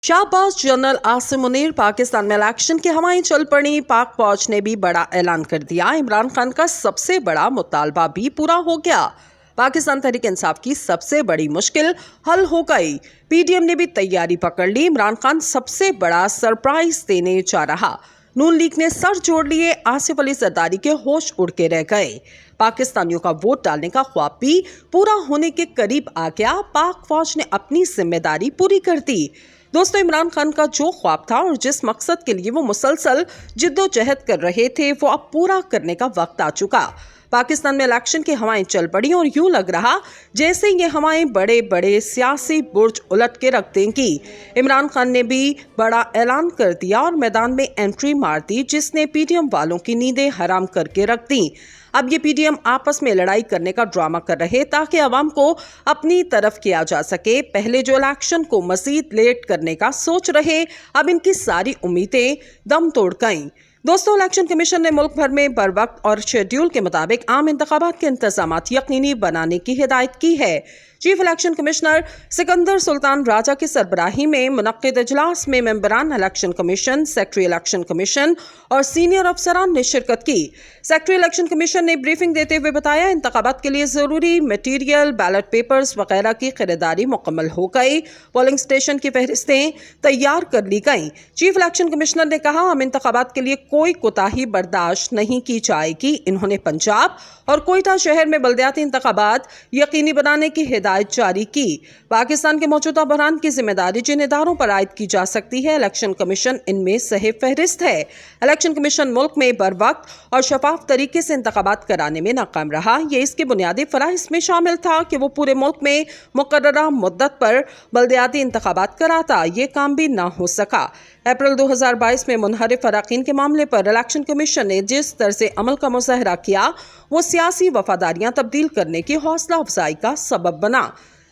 Shahbaz general Asim Munir Pakistan में election की हवाएं चल पड़ी। पाक फौज ने भी बड़ा ऐलान कर दिया। इमरान खान का सबसे बड़ा मुतालबा भी पूरा हो गया। पाकिस्तान तहरीक इंसाफ की सबसे बड़ी मुश्किल हल हो गई। पीडीएम ने भी तैयारी पकड़ ली। इमरान खान सबसे बड़ा सरप्राइज देने जा रहा। नून लीग ने सर जोड़ लिए। आसिफ अली जरदारी के होश उड़ के रह गए। पाकिस्तानियों का वोट डालने का ख्वाब भी पूरा होने के करीब आ गया। पाक फौज ने अपनी जिम्मेदारी पूरी कर दी। दोस्तों, इमरान खान का जो ख्वाब था और जिस मकसद के लिए वो मुसलसल जिद्दोजहद कर रहे थे, वो अब पूरा करने का वक्त आ चुका। पाकिस्तान में इलेक्शन की हवाएं चल पड़ी और यूं लग रहा जैसे ये हवाएं बड़े बड़े सियासी बुर्ज उलट के रख देंगी। इमरान खान ने भी बड़ा ऐलान कर दिया और मैदान में एंट्री मार दी, जिसने पीडीएम वालों की नींदें हराम करके रख दी। अब ये पीडीएम आपस में लड़ाई करने का ड्रामा कर रहे ताकि अवाम को अपनी तरफ किया जा सके। पहले जो इलेक्शन को मजीद लेट करने का सोच रहे, अब इनकी सारी उम्मीदें दम तोड़ गईं। दोस्तों, इलेक्शन कमीशन ने मुल्क भर में बर वक्त और शेड्यूल के मुताबिक आम इंतखाबात के इंतजामात यकीनी बनाने की हिदायत की है। Chief election commissioner Sikandar Sultan Raja की सरबराही में मुनक्किद इजलास में मेंबरान election commission, secretary election commission और सीनियर अफसरान ने शिरकत की। सेक्रेटरी इलेक्शन कमीशन ने ब्रीफिंग देते हुए बताया, इंतखाबात के लिए जरूरी मटीरियल, बैलेट पेपर्स वगैरह की खरीदारी मुकम्मल हो गई। पोलिंग स्टेशन की फहरिस्तें तैयार कर ली गई। चीफ इलेक्शन कमिश्नर ने कहा, हम इंतखाबात के लिए कोई कोताही बर्दाश्त नहीं की जाएगी। इन्होंने पंजाब और कोयटा शहर में बल्दियाती इंतखाबात यकीनी बनाने की हिदायत जारी की। पाकिस्तान के मौजूदा बहरान की जिम्मेदारी जिन इदारों पर आयद की जा सकती है, इलेक्शन कमीशन इनमें सही फहरिस्त है। इलेक्शन कमीशन मुल्क में बर वक्त और शफाफ तरीके से इंतखाबात कराने में नाकाम रहा। ये इसकी बुनियादी फराइज में शामिल था कि वो पूरे मुल्क में मुकर्ररा मुद्दत पर बल्दियाती इंतखाबात कराता। ये काम भी ना हो सका। अप्रैल 2022 में मुनहरिफ अराकीन के मामले पर इलेक्शन कमीशन ने जिस तरह अमल का मुजाहरा किया, वो सियासी वफादारियां तब्दील करने की हौसला अफजाई का सबब बना।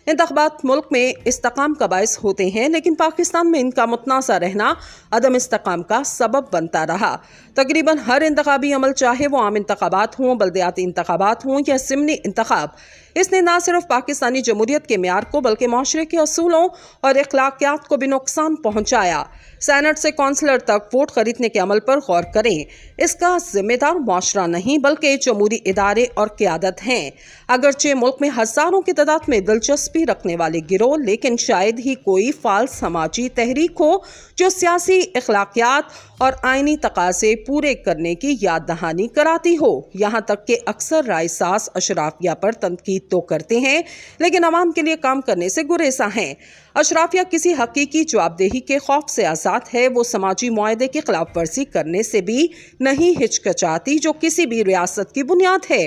इंतखाबात मुल्क में इस्तेकाम का बायस होते हैं, लेकिन पाकिस्तान में इनका मुतनाज़ा रहना अदम इस्तेकाम का सबब बनता रहा। तकरीबन हर इंतखाबी अमल, चाहे वो आम इंतखाबात हों, बल्दियाती इंतखाबात हों या ज़िमनी इंतखाब, इसने न सिर्फ पाकिस्तानी जमहूरियत के म्यार को बल्कि माशरे के असूलों और अखलाकियात को भी नुकसान पहुंचाया। सेनेट से कौंसलर तक वोट खरीदने के अमल पर गौर करें। इसका जिम्मेदार माशरा नहीं बल्कि जमहूरी इदारे और क़यादत हैं। अगरचे मुल्क में हज़ारों की तादाद में दिलचस्पी रखने वाले गिरोह, लेकिन शायद ही कोई फाल समाजी तहरीक हो जो सियासी अखलाकियात और आइनी तकाज़े पूरे करने की याद दहानी कराती हो। यहाँ तक कि अक्सर रायसास अशराफिया पर तनकीद तो करते हैं, लेकिन अवाम के लिए काम करने से गुरेज़ा हैं। अशराफिया किसी हकीकी जवाबदेही के खौफ से आज़ाद है। वो समाजी मुआहदे की खिलाफ वर्जी करने से भी नहीं हिचकिचाती, जो किसी भी रियासत की बुनियाद है।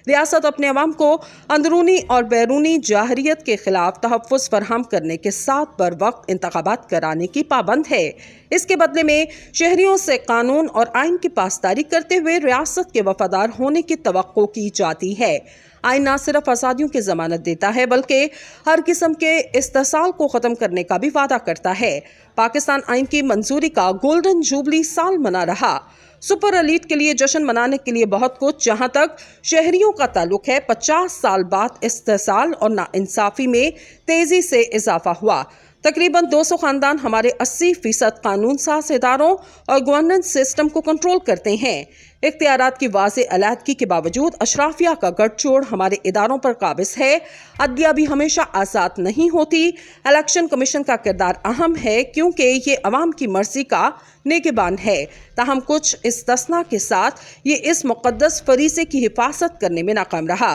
रियासत अपने अवाम को अंदरूनी और बैरूनी जाहरियत के खिलाफ तहफ़्फ़ुज़ फराहम करने के साथ बर वक्त इंतखाबात कराने की पाबंद है। इसके बदले में शहरियों से कानून और आइन की पासदारी करते हुए रियासत के वफादार होने की तवक्को की जाती है। आइन न सिर्फ फसादियों की जमानत देता है बल्कि हर किस्म के इस्तेसाल को ख़त्म करने का भी वादा करता है। पाकिस्तान आइन की मंजूरी का गोल्डन जुबली साल मना रहा। सुपर एलीट के लिए जश्न मनाने के लिए बहुत कुछ। जहां तक शहरियों का ताल्लुक है, 50 साल बाद इस्तेसाल और नाइंसाफी में तेजी से इजाफा हुआ। तकरीबन 200 खानदान हमारे 80% कानून साज इदारों और गवर्नेंस सिस्टम को कंट्रोल करते हैं। इख्तियारात की वाज़े अलहदगी के बावजूद अशराफिया का गठजोड़ हमारे इदारों पर काबिज है। अदलिया भी हमेशा आज़ाद नहीं होती। इलेक्शन कमीशन का किरदार अहम है क्योंकि ये अवाम की मर्जी का निगहबान है। ताहम कुछ इस्तिस्ना के साथ ये इस मुक़द्दस फरीज़े की हिफाजत करने में नाकाम रहा।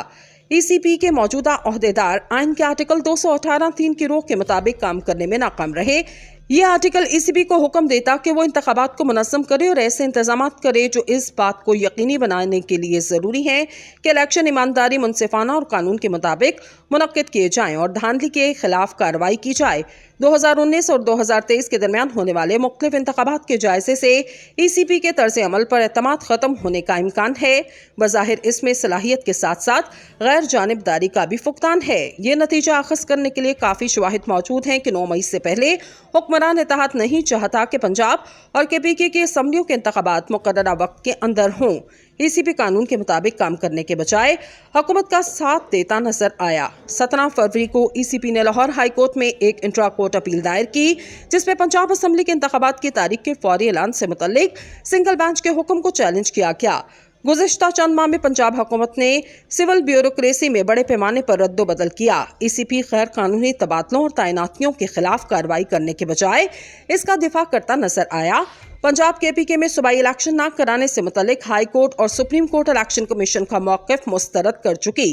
ईसीपी के मौजूदा ओहदेदार आइन के आर्टिकल 218(3) की रोक के मुताबिक काम करने में नाकाम रहे। ये आर्टिकल ईसीबी को हुक्म देता कि वो इंतखाबात को मुनज़्ज़म करे और ऐसे इंतजामात करे जो इस बात को यकीनी बनाने के लिए ज़रूरी हैं कि इलेक्शन ईमानदारी, मुनसिफाना और कानून के मुताबिक मुनक्किद किए जाएँ और धांधली के खिलाफ कार्रवाई की जाए। 2019 और 2023 के दरमियान होने वाले मुख्तलिफ इंतखाबात के जायजे से ईसीपी के तर्ज अमल पर एतमाद ख़त्म होने का इम्कान है। बज़ाहिर इसमें सलाहियत के साथ साथ गैर जानिबदारी का भी फुकदान है। ये नतीजा अखज़ करने के लिए काफ़ी शवाहिद मौजूद हैं कि 9 मई से पहले हुक्म हुक्मरान इत्तेहाद नहीं चाहता कि पंजाब और केपीके की असम्बलियों के इंतखाबात मुकर्ररा वक्त के अंदर हों। ईसीपी कानून के मुताबिक काम करने के बजाय हुकूमत का साथ देता नजर आया। 17 फरवरी को ईसीपी ने लाहौर हाई कोर्ट में एक इंट्रा कोर्ट अपील दायर की, जिसमें पंजाब असम्बली के इंतखाबात की तारीख के फौरी ऐलान से मुतल्लिक सिंगल बेंच के हुक्म को चैलेंज किया गया। गुज़िश्ता चंद माह में पंजाब हुकूमत ने सिविल ब्यूरोक्रेसी में बड़े पैमाने पर रद्दोबदल किया। ईसीपी गैर कानूनी तबादलों और तैनातियों के खिलाफ कार्रवाई करने के बजाय इसका दिफा करता नजर आया। पंजाब केपीके में सूबाई इलेक्शन न कराने से मुतल्लिक हाई कोर्ट और सुप्रीम कोर्ट इलेक्शन कमीशन का मौक़िफ़ मुस्तरद कर चुकी।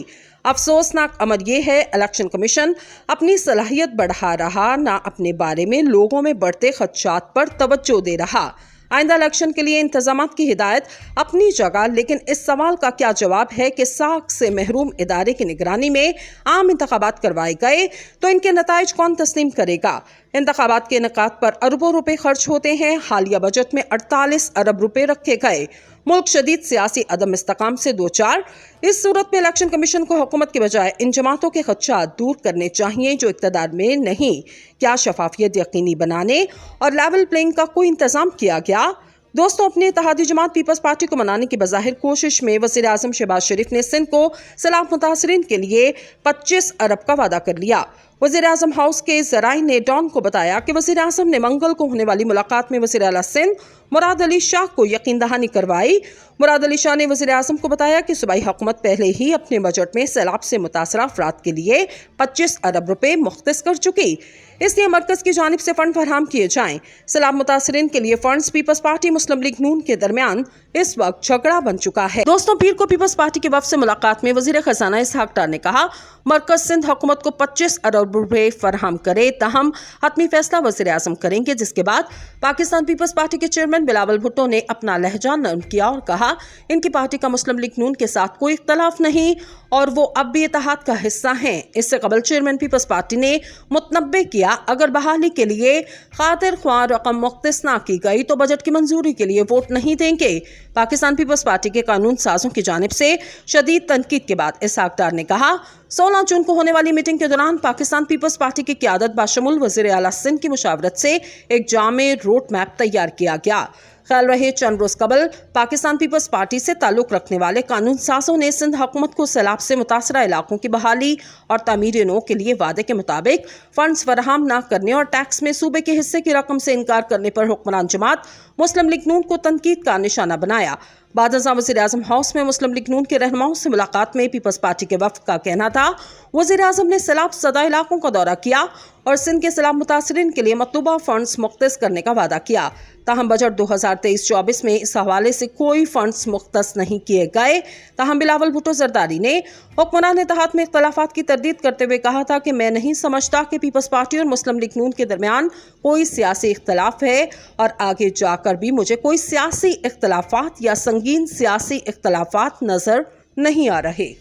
अफसोसनाक अमर यह है, इलेक्शन कमीशन अपनी सलाहियत बढ़ा रहा, न अपने बारे में लोगों में बढ़ते खदशात पर तवज्जो दे रहा। आइंदा इलेक्शन के लिए इंतजामात की हिदायत अपनी जगह, लेकिन इस सवाल का क्या जवाब है कि साख से महरूम इदारे की निगरानी में आम इंतखाबात करवाए गए तो इनके नताइज कौन तस्लीम करेगा। इंतखाबात के इनेकाद पर अरबों रुपए खर्च होते हैं। हालिया बजट में 48 अरब रुपए रखे गए। मुल्क शदीद सियासी अदम इस्तेकाम से दो चार। इस सूरत में इलेक्शन कमीशन को हुकूमत के बजाय इन जमातों के खदशात दूर करने चाहिए जो इक़्तिदार में नहीं। क्या शफाफियत यकीनी बनाने और लेवल प्लेइंग का कोई इंतजाम किया गया? दोस्तों, अपनी इत्तेहादी जमात पीपल्स पार्टी को मनाने की बज़ाहिर कोशिश में वज़ीर आज़म शहबाज शरीफ ने सिंध को सैलाब मुतासरीन के लिए 25 अरब का वादा कर लिया। वज़ीर आज़म हाउस के ज़राई ने डॉन को बताया कि वज़ीर आज़म ने मंगल को होने वाली मुलाकात में वज़ीर आला सिंध मुराद अली शाह को यकीन दहानी करवाई। मुराद अली शाह ने वज़ीर आज़म को बताया कि सूबाई हुकूमत पहले ही अपने बजट में सैलाब से मुतासरा अफराद के लिए 25 अरब रुपए मुख्तस कर चुकी, इसलिए मरकज की जानिब से फंड फराहम किए जाएं। सैलाब मुतासरीन के लिए फंड्स पीपल्स पार्टी मुस्लिम लीग नून के दरमियान इस वक्त झगड़ा बन चुका है। दोस्तों, पीर को पीपल्स पार्टी के वफ़द से मुलाकात में वज़ीर खजाना इसहाक डार ने कहा, मरकज सिंध हुकूमत को 25 अरब रुपए फराहम करे, ताहम हतमी फैसला वज़ीर आज़म करेंगे। जिसके बाद पाकिस्तान पीपल्स पार्टी के चेयरमैन बिलावल भुट्टो ने अपना लहजा नरम किया और कहा, इनकी पार्टी का मुस्लिम लीग नून के साथ कोई इख्तलाफ नहीं और वो अब भी इत्तेहाद का हिस्सा हैं। इससे कबल चेयरमैन पीपल्स पार्टी ने मुतनब्बे किया, अगर बहाली के लिए खातिर ख्वाह रकम मुख्तस ना की गई तो बजट की मंजूरी के लिए वोट नहीं देंगे। पाकिस्तान पीपल्स पार्टी के कानून साजों की जानिब से शदीद तनकीद के बाद इसहाक डार ने कहा, 16 जून को होने वाली मीटिंग के दौरान पाकिस्तान पीपल्स पार्टी की क़यादत बाशमुल वज़ीर आला सिंध की मुशावरत से एक जामे रोड मैप तैयार किया गया। ख्याल रहे चंद रोज कबल पाकिस्तान पीपल्स पार्टी से ताल्लुक रखने वाले कानून साजों ने सिंध हुकूमत को सैलाब से मुतासरा इलाकों की बहाली और तामीर नो के लिए वादे के मुताबिक फंड्स फराहम न करने और टैक्स में सूबे के हिस्से की रकम से इनकार करने पर हुक्मरान जमात मुस्लिम लीग नून को तनकीद का निशाना बनाया। बाद वज़ीर आज़म हाउस में मुस्लिम लीग नून के रहनुमाओं से मुलाकात में पीपल्स पार्टी के वफ़द का कहना था, वज़ीर आज़म ने सैलाब ज़दा इलाकों का दौरा किया और सिंध के सैलाब मुतासरीन के लिए मतलूबा फंड्स मुख्तस करने का वादा किया। ताहम बजट 2023-24 में इस हवाले से कोई फंड्स मुख्तस नहीं किए गए। ताहम बिलावल भुट्टो जरदारी ने हुक्मरान इत्तेहाद में इख्तलाफात की तरदीद करते हुए कहा था कि मैं नहीं समझता कि पीपल्स पार्टी और मुस्लिम लीग नून के दरमियान कोई सियासी इख्तलाफ है और आगे जाकर भी मुझे कोई सियासी इख्तलाफात या संगीन सियासी इख्तलाफात नजर नहीं आ रहे।